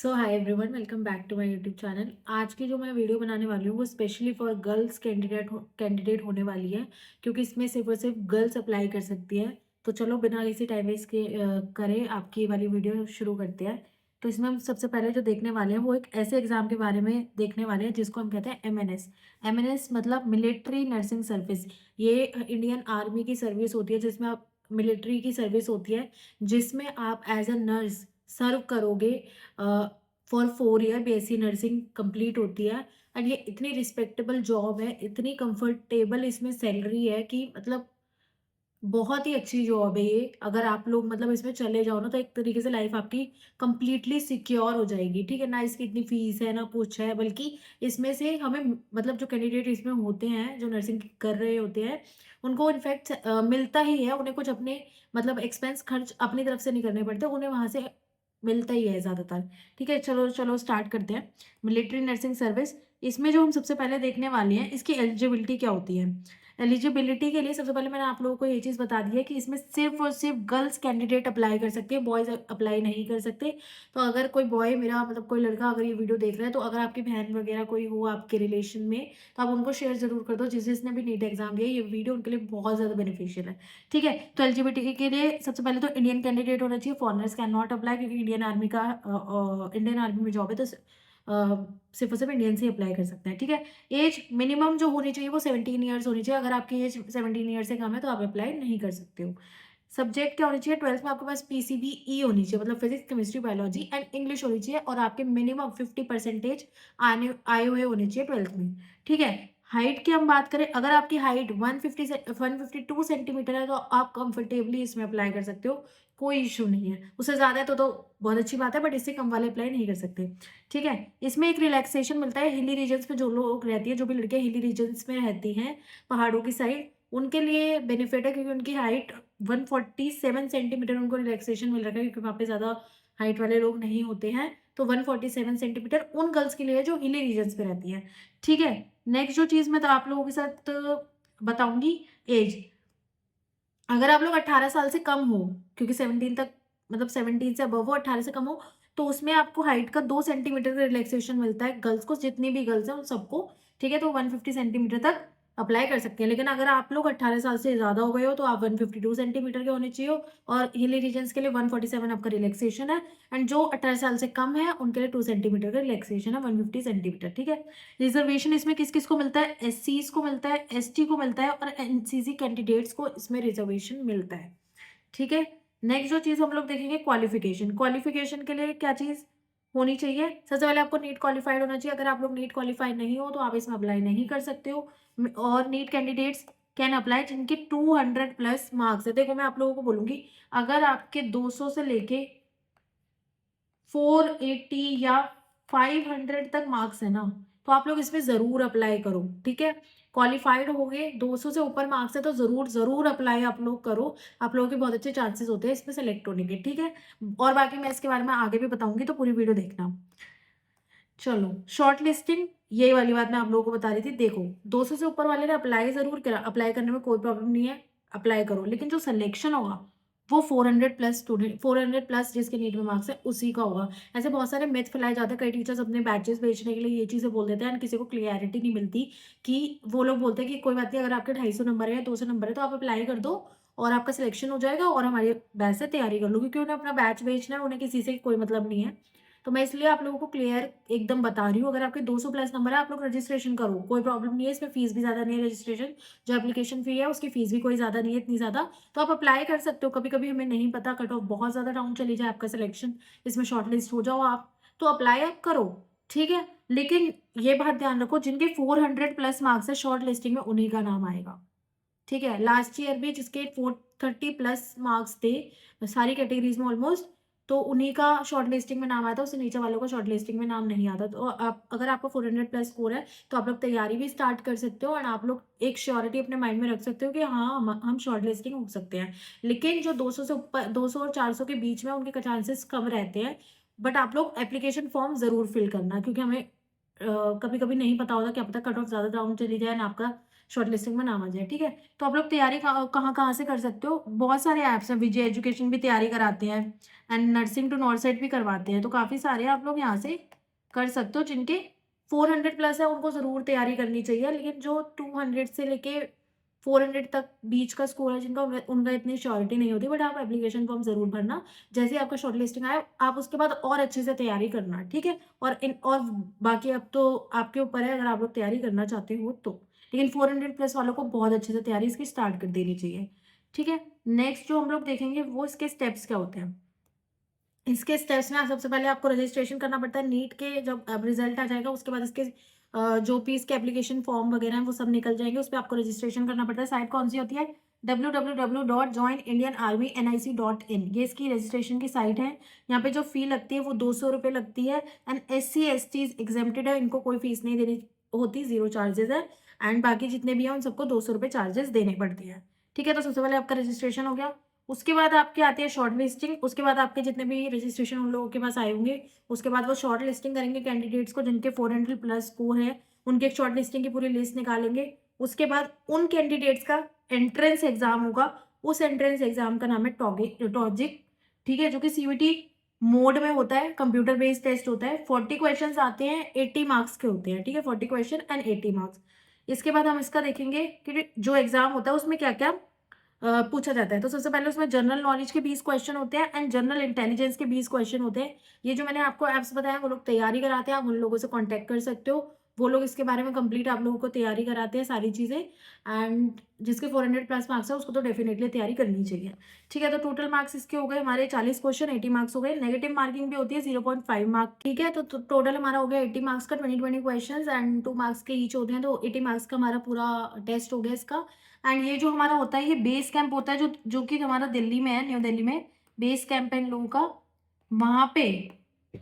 So hi everyone, welcome back to my YouTube channel. आज की जो मैं वीडियो बनाने वाली हूँ वो स्पेशली फॉर गर्ल्स कैंडिडेट होने वाली है, क्योंकि इसमें सिर्फ और सिर्फ गर्ल्स अप्लाई कर सकती है। तो चलो बिना किसी टाइम वेस्ट के करें आपकी वाली वीडियो शुरू करते हैं। तो इसमें हम सबसे पहले जो देखने वाले हैं वो एक ऐसे एग्जाम के बारे में देखने वाले हैं जिसको हम कहते हैं एमएनएस। एमएनएस मतलब मिलिट्री नर्सिंग सर्विस। ये इंडियन आर्मी की सर्विस होती है जिसमें आप मिलिट्री की सर्विस होती है, जिसमें आप एज अ नर्स सर्व करोगे। For 4 year BSc nursing complete होती है। एंड ये इतनी रिस्पेक्टेबल जॉब है, इतनी कंफर्टेबल इसमें सैलरी है कि मतलब बहुत ही अच्छी जॉब है ये। अगर आप लोग मतलब इसमें चले जाओ ना तो एक तरीके से लाइफ आपकी कंप्लीटली सिक्योर हो जाएगी। ठीक है ना, इसकी इतनी फीस है ना कुछ है, बल्कि इसमें से हमें मतलब जो कैंडिडेट इसमें होते हैं जो नर्सिंग कर रहे होते हैं उनको इनफैक्ट मिलता ही है। उन्हें कुछ अपने मतलब एक्सपेंस खर्च अपनी तरफ से नहीं करने पड़ते, उन्हें वहां से मिलता ही है ज़्यादातर। ठीक है, चलो चलो स्टार्ट करते हैं। मिलिट्री नर्सिंग सर्विस, इसमें जो हम सबसे पहले देखने वाले हैं इसकी एलिजिबिलिटी क्या होती है। एलिजिबिलिटी के लिए सबसे पहले मैंने आप लोगों को ये चीज़ बता दी है कि इसमें सिर्फ और सिर्फ गर्ल्स कैंडिडेट अप्लाई कर सकते हैं, बॉयज़ अप्लाई नहीं कर सकते। तो अगर कोई बॉय मेरा मतलब कोई लड़का अगर ये वीडियो देख रहा है, तो अगर आपकी बहन वगैरह कोई हो आपके रिलेशन में, तो आप उनको शेयर ज़रूर कर दो जिसने भी नीट एग्जाम दिया। ये वीडियो उनके लिए बहुत ज़्यादा बेनिफिशियल है। ठीक है, तो एलिजिबिलिटी के लिए सबसे पहले तो इंडियन कैंडिडेट होना चाहिए। फॉरनर्स कैन नॉट अप्लाई, क्योंकि इंडियन आर्मी में जॉब है, तो सिर्फ और सिर्फ इंडियन से अप्लाई कर सकते हैं। ठीक है, एज मिनिमम जो होनी चाहिए वो 17 ईयर्स होनी चाहिए। अगर आपकी एज 17 ईयर से कम है तो आप अप्लाई नहीं कर सकते हो। सब्जेक्ट क्या होनी चाहिए, 12th में आपके पास पीसीबी होनी चाहिए, मतलब physics chemistry biology and English होनी चाहिए, और आपके मिनिमम 50% आने आए हुए होने चाहिए 12th में। ठीक है, हाइट की हम बात करें, अगर आपकी हाइट 152 सेंटीमीटर है तो आप कंफर्टेबली इसमें अप्लाई कर सकते हो, कोई इशू नहीं है। उससे ज़्यादा है तो बहुत अच्छी बात है, बट इससे कम वाले अप्लाई नहीं कर सकते। ठीक है, इसमें एक रिलैक्सेशन मिलता है हिली रीजन्स में। जो लोग रहती है, जो भी लड़कियां हिली रीजन्स में रहती हैं पहाड़ों की साइड, उनके लिए बेनिफिट है, क्योंकि उनकी हाइट 147 सेंटीमीटर उनको रिलैक्सेशन मिल रहा है, क्योंकि वहाँ पे ज़्यादा हाइट वाले लोग नहीं होते हैं। तो 147 सेंटीमीटर उन गर्ल्स के लिए है जो हिली रीजन्स में रहती हैं। ठीक है, नेक्स्ट जो चीज़ मैं तो आप लोगों के साथ बताऊंगी, एज। अगर आप लोग 18 साल से कम हो, क्योंकि 17 तक मतलब 17 से अबव हो, 18 से कम हो, तो उसमें आपको हाइट का 2 सेंटीमीटर का रिलैक्सेशन मिलता है गर्ल्स को, जितनी भी गर्ल्स हैं उन सबको। ठीक है, तो 150 सेंटीमीटर तक अप्लाई कर सकते हैं। लेकिन अगर आप लोग 18 साल से ज़्यादा हो गए हो तो आप 152 सेंटीमीटर के होने चाहिए, और हिली रीजन्स के लिए 147 आपका रिलैक्सेशन है। एंड जो 18 साल से कम है उनके लिए 2 सेंटीमीटर का रिलैक्सेशन है, 150 सेंटीमीटर। ठीक है, रिजर्वेशन इसमें किस किस को मिलता है, एससीज को मिलता है, एसटी को मिलता है, और एनसीसी कैंडिडेट्स को इसमें रिजर्वेशन मिलता है। ठीक है, नेक्स्ट जो चीज हम लोग देखेंगे, क्वालिफिकेशन। क्वालिफिकेशन के लिए क्या चीज होनी चाहिए, सबसे पहले आपको नीट क्वालिफाइड होना चाहिए। अगर आप लोग नीट क्वालिफाइड नहीं हो तो आप इसमें अप्लाई नहीं कर सकते हो। और नीट कैंडिडेट्स कैन अप्लाई जिनके 200 प्लस मार्क्स है। देखो मैं आप लोगों को बोलूंगी, अगर आपके 200 से लेके 480 या 500 तक मार्क्स है ना, तो आप लोग इसमें ज़रूर अप्लाई करो। ठीक है, क्वालिफाइड हो गए, 200 से ऊपर मार्क्स है तो ज़रूर ज़रूर अप्लाई आप लोग करो। आप लोगों के बहुत अच्छे चांसेस होते हैं इसमें सेलेक्ट होने के। ठीक है, और बाकी मैं इसके बारे में आगे भी बताऊंगी, तो पूरी वीडियो देखना। चलो, शॉर्ट लिस्टिंग, ये वाली बात मैं आप लोगों को बता रही थी। देखो, 200 से ऊपर वाले ने अप्लाई ज़रूर करा, अप्लाई करने में कोई प्रॉब्लम नहीं है, अप्लाई करो। लेकिन जो सिलेक्शन होगा वो 400 प्लस स्टूडेंट, 400 प्लस जिसके नीट में मार्क्स है उसी का होगा। ऐसे बहुत सारे मिथ फैलाए जाते हैं, कई टीचर्स अपने बैचेस बेचने के लिए ये चीज़ें बोल देते हैं, एंड किसी को क्लियरिटी नहीं मिलती। कि वो लोग बोलते हैं कि कोई बात नहीं, अगर आपके 250 नंबर है या 200 नंबर है तो आप अप्लाई कर दो और आपका सिलेक्शन हो जाएगा, और हमारे बैच से तैयारी कर लो, क्योंकि उन्हें अपना बैच बेचना है, उन्हें किसी से कोई मतलब नहीं है। तो मैं इसलिए आप लोगों को क्लियर एकदम बता रही हूँ, अगर आपके 200 प्लस नंबर है आप लोग रजिस्ट्रेशन करो, कोई प्रॉब्लम नहीं है। इसमें फीस भी ज़्यादा नहीं है, रजिस्ट्रेशन जो एप्लीकेशन फी है उसकी फीस भी कोई ज़्यादा नहीं है इतनी ज़्यादा। तो आप अप्लाई कर सकते हो। कभी कभी हमें नहीं पता, कट ऑफ बहुत ज़्यादा डाउन चली जाए, आपका सिलेक्शन इसमें शॉर्ट लिस्ट हो जाओ आप, तो अप्लाई आप करो। ठीक है, लेकिन ये बात ध्यान रखो, जिनके 400 प्लस मार्क्स है शॉर्ट लिस्टिंग में उन्हीं का नाम आएगा। ठीक है, लास्ट ईयर भी जिसके 430 प्लस मार्क्स थे सारी कैटेगरीज में ऑलमोस्ट, तो उन्हीं का शॉर्ट लिस्टिंग में नाम आया था, उससे नीचे वालों का शॉर्ट लिस्टिंग में नाम नहीं आता। तो आप अगर आपका 400 प्लस स्कोर है तो आप लोग तैयारी भी स्टार्ट कर सकते हो, और आप लोग एक श्योरिटी अपने माइंड में रख सकते हो कि हाँ हम शॉर्ट लिस्टिंग हो सकते हैं। लेकिन जो 200 से ऊपर, 200 और 400 के बीच में, उनके चांसेस कम रहते हैं। बट आप लोग एप्लीकेशन फॉर्म जरूर फिल करना, क्योंकि हमें कभी कभी नहीं पता होता, क्या पता कट ऑफ ज़्यादा डाउन चली जाए ना, आपका शॉर्ट लिस्टिंग में नाम आ जाए, ठीक है। तो आप लोग तैयारी कहाँ कहाँ से कर सकते हो, बहुत सारे ऐप्स हैं, विजय एजुकेशन भी तैयारी कराते हैं एंड नर्सिंग टू नॉर्सेट भी करवाते हैं, तो काफ़ी सारे आप लोग यहाँ से कर सकते हो। जिनके 400 प्लस है उनको ज़रूर तैयारी करनी चाहिए, लेकिन जो 200 से लेके 400 तक बीच का स्कोर है जिनका, उनका इतनी श्योरिटी नहीं होती, बट आप एप्लीकेशन फॉर्म ज़रूर भरना। जैसे ही आपका शॉर्ट लिस्टिंग आए आप उसके बाद और अच्छे से तैयारी करना, ठीक है। और बाकी अब तो आपके ऊपर है, अगर आप लोग तैयारी करना चाहते हो तो। लेकिन 400 प्लस वालों को बहुत अच्छे से तैयारी इसकी स्टार्ट कर देनी चाहिए, ठीक है। नेक्स्ट जो हम लोग देखेंगे वो इसके स्टेप्स क्या होते हैं। इसके स्टेप्स में सबसे पहले आपको रजिस्ट्रेशन करना पड़ता है। नीट के जब अब रिजल्ट आ जाएगा उसके बाद इसके जो भी इसके एप्लीकेशन फॉर्म वगैरह हैं वो सब निकल जाएंगे, उस पर आपको रजिस्ट्रेशन करना पड़ता है। साइट कौन सी होती है, www.joinindianarmynic.in, ये इसकी रजिस्ट्रेशन की साइट है। यहाँ पे जो फी लगती है वो 200 रुपये लगती है एंड SC/ST एग्जेम्प्टेड है, इनको कोई फीस नहीं देनी होती, जीरो चार्जेस है। एंड बाकी जितने भी हैं उन सबको 200 रुपये चार्जेस देने पड़ते हैं, ठीक है। तो सबसे पहले आपका रजिस्ट्रेशन हो गया, उसके बाद आपके आती है शॉर्ट लिस्टिंग। उसके बाद आपके जितने भी रजिस्ट्रेशन उन लोगों के पास आए होंगे, उसके बाद वो शॉर्ट लिस्टिंग करेंगे कैंडिडेट्स को जिनके 400 प्लस स्कोर है, उनके एक शॉर्ट लिस्टिंग की पूरी लिस्ट निकालेंगे। उसके बाद उन कैंडिडेट्स का एंट्रेंस एग्जाम होगा, उस एंट्रेंस एग्जाम का नाम है टॉजिक, ठीक है, जो कि CVT मोड में होता है, कंप्यूटर बेस्ड टेस्ट होता है। 40 क्वेश्चन आते हैं, 80 मार्क्स के होते हैं, ठीक है, 40 क्वेश्चन एंड 80 मार्क्स। इसके बाद हम इसका देखेंगे कि जो एग्जाम होता है उसमें क्या क्या पूछा जाता है। तो सबसे पहले उसमें जनरल नॉलेज के 20 क्वेश्चन होते हैं एंड जनरल इंटेलिजेंस के 20 क्वेश्चन होते हैं। ये जो मैंने आपको ऐप्स बताया वो लोग तैयारी कराते हैं, आप उन लोगों से कांटेक्ट कर सकते हो, वो लोग इसके बारे में कंप्लीट आप लोगों को तैयारी कराते हैं सारी चीज़ें। एंड जिसके 400 प्लस मार्क्स है उसको तो डेफिनेटली तैयारी करनी चाहिए, ठीक है। तो टोटल मार्क्स इसके हो गए हमारे 40 क्वेश्चन, 80 मार्क्स हो गए। नेगेटिव मार्किंग भी होती है 0.5 मार्क, ठीक है। तो टोटल हमारा हो गया 80 मार्क्स का, 20 क्वेश्चन एंड 2 मार्क्स के ईच होते हैं, तो 80 मार्क्स का हमारा पूरा टेस्ट हो गया इसका। एंड ये जो हमारा होता है ये बेस कैंप होता है, जो कि हमारा दिल्ली में है, न्यू दिल्ली में बेस कैंप है इन लोगों का। वहाँ पे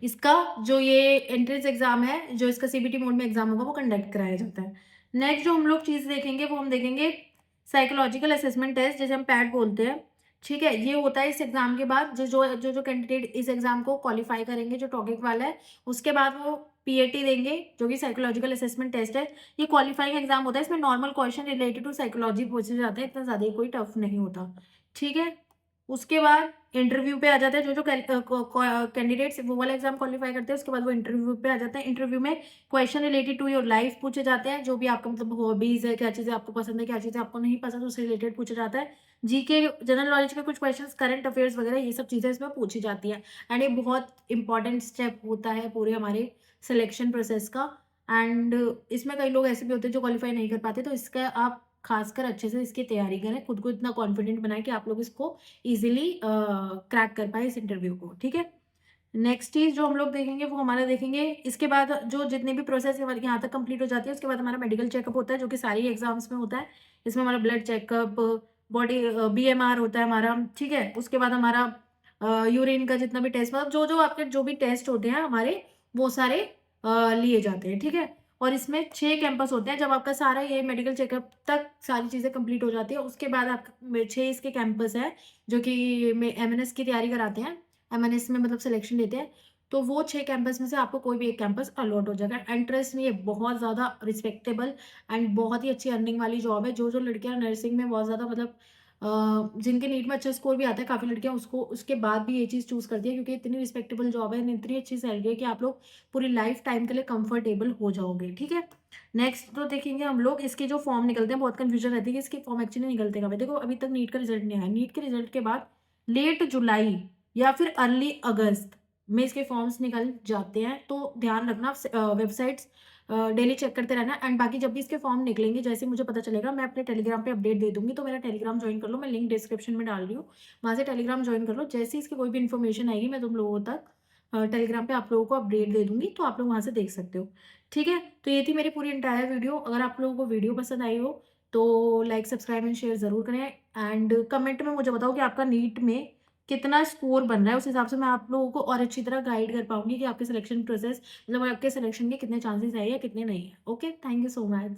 इसका जो ये एंट्रेंस एग्जाम है, जो इसका CBT मोड में एग्जाम होगा वो कंडक्ट कराया जाता है। नेक्स्ट जो हम लोग चीज़ देखेंगे वो हम देखेंगे साइकोलॉजिकल असेसमेंट टेस्ट, जैसे हम पैट बोलते हैं, ठीक है। ये होता है इस एग्जाम के बाद, जो कैंडिडेट इस एग्जाम को क्वालिफाई करेंगे, जो टॉपिक वाला है, उसके बाद वो PAT देंगे, जो कि साइकोलॉजिकल असेसमेंट टेस्ट है। ये क्वालिफाइंग एग्जाम होता है, इसमें normal question related to psychology पूछे जाते हैं, इतना ज़्यादा कोई टफ नहीं होता, ठीक है। उसके बाद इंटरव्यू पे आ जाता है, जो कैंडिडेट्स वो वाला एग्जाम क्वालिफाई करते हैं, उसके बाद वो इंटरव्यू पे आ जाते हैं। इंटरव्यू में question related to your life पूछे जाते हैं, जो भी आपका मतलब हॉबीज है, क्या चीज़ें आपको पसंद है, क्या चीज़ें आपको नहीं पसंद, उससे रिलेटेड पूछा जाता है। GK जनरल नॉलेज के कुछ क्वेश्चन, करंट अफेयर्स वगैरह, ये सब चीज़ें इसमें पूछी जाती है। एंड ये बहुत इंपॉर्टेंट स्टेप होता है पूरे हमारे सिलेक्शन प्रोसेस का। एंड इसमें कई लोग ऐसे भी होते हैं जो क्वालिफाई नहीं कर पाते, तो इसका आप खासकर अच्छे से इसकी तैयारी करें, खुद को इतना कॉन्फिडेंट बनाएं कि आप लोग इसको इजीली क्रैक कर पाए इस इंटरव्यू को, ठीक है। नेक्स्ट चीज़ जो हम लोग देखेंगे वो हमारा देखेंगे, इसके बाद जो जितने भी प्रोसेस हमारे यहाँ तक कंप्लीट हो जाती है, उसके बाद हमारा मेडिकल चेकअप होता है, जो कि सारी एग्जाम्स में होता है। इसमें हमारा ब्लड चेकअप, बॉडी BMR होता है हमारा, ठीक है। उसके बाद हमारा यूरिन का जितना भी टेस्ट, मतलब जो आपके जो भी टेस्ट होते हैं हमारे, वो सारे लिए जाते हैं, ठीक है। और इसमें 6 कैंपस होते हैं। जब आपका सारा ये मेडिकल चेकअप तक सारी चीज़ें कंप्लीट हो जाती है, उसके बाद आपका 6 इसके कैंपस है, जो कि MNS की तैयारी कराते हैं, MNS में मतलब सिलेक्शन लेते हैं। तो वो 6 कैंपस में से आपको कोई भी एक कैंपस अलॉट हो जाएगा। एंड ट्रस्ट में ये बहुत ज़्यादा रिस्पेक्टेबल एंड बहुत ही अच्छी अर्निंग वाली जॉब है। जो लड़कियाँ नर्सिंग में बहुत ज़्यादा मतलब जिनके नीट में अच्छा स्कोर भी आता है, काफ़ी लड़कियाँ उसको उसके बाद भी ये चीज़ चूज़ करती है, क्योंकि इतनी रिस्पेक्टेबल जॉब है, इतनी अच्छी सैलरी है कि आप लोग पूरी लाइफ टाइम के लिए कंफर्टेबल हो जाओगे, ठीक है। नेक्स्ट तो देखेंगे हम लोग इसके जो फॉर्म निकलते हैं, बहुत कन्फ्यूजन रहती है कि इसके फॉर्म एक्चुअली निकलते कब है। देखो अभी तक नीट का रिजल्ट नहीं आया, नीट के रिजल्ट के बाद लेट जुलाई या फिर अर्ली अगस्त में इसके फॉर्म्स निकल जाते हैं। तो ध्यान रखना, वेबसाइट्स डेली चेक करते रहना। एंड बाकी जब भी इसके फॉर्म निकलेंगे, जैसे मुझे पता चलेगा, मैं अपने टेलीग्राम पे अपडेट दे दूंगी। तो मेरा टेलीग्राम ज्वाइन कर लो, मैं लिंक डिस्क्रिप्शन में डाल रही हूँ, वहाँ से टेलीग्राम ज्वाइन कर लो। जैसे ही इसकी कोई भी इन्फॉर्मेशन आएगी मैं तुम लोगों तक टेलीग्राम पे आप लोगों को अपडेट दे दूंगी, तो आप लोग वहाँ से देख सकते हो, ठीक है। तो ये थी मेरी पूरी इंटायर वीडियो। अगर आप लोगों को वीडियो पसंद आई हो तो लाइक, सब्सक्राइब एंड शेयर ज़रूर करें। एंड कमेंट में मुझे बताओ कि आपका नीट में कितना स्कोर बन रहा है, उस हिसाब से मैं आप लोगों को और अच्छी तरह गाइड कर पाऊंगी कि आपके सिलेक्शन प्रोसेस, मतलब आपके सिलेक्शन के कितने चांसेस है या कितने नहीं है। Okay, thank you so much.